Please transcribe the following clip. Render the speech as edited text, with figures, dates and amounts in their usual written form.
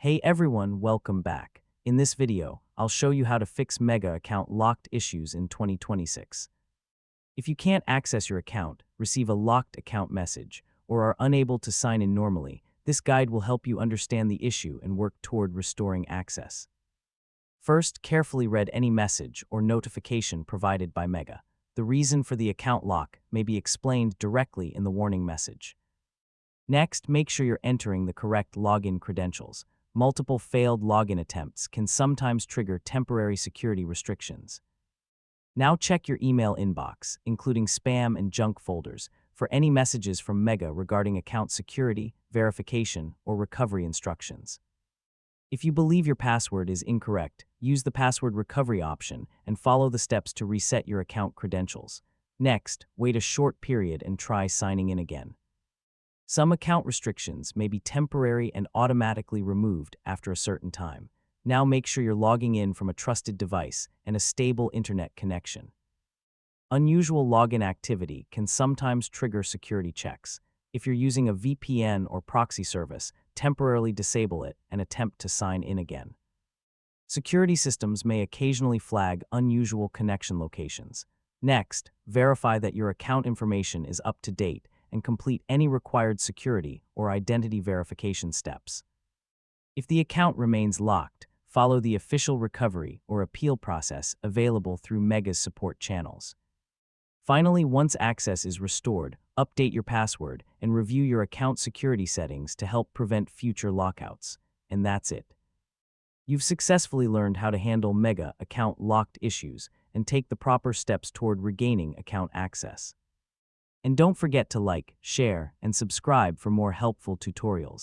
Hey everyone, welcome back. In this video, I'll show you how to fix Mega account locked issues in 2026. If you can't access your account, receive a locked account message, or are unable to sign in normally, this guide will help you understand the issue and work toward restoring access. First, carefully read any message or notification provided by Mega. The reason for the account lock may be explained directly in the warning message. Next, make sure you're entering the correct login credentials. Multiple failed login attempts can sometimes trigger temporary security restrictions. Now check your email inbox, including spam and junk folders, for any messages from Mega regarding account security, verification, or recovery instructions. If you believe your password is incorrect, use the password recovery option and follow the steps to reset your account credentials. Next, wait a short period and try signing in again. Some account restrictions may be temporary and automatically removed after a certain time. Now make sure you're logging in from a trusted device and a stable internet connection. Unusual login activity can sometimes trigger security checks. If you're using a VPN or proxy service, temporarily disable it and attempt to sign in again. Security systems may occasionally flag unusual connection locations. Next, verify that your account information is up to date and complete any required security or identity verification steps. If the account remains locked, follow the official recovery or appeal process available through Mega's support channels. Finally, once access is restored, update your password and review your account security settings to help prevent future lockouts. And that's it. You've successfully learned how to handle Mega account locked issues and take the proper steps toward regaining account access. And don't forget to like, share, and subscribe for more helpful tutorials.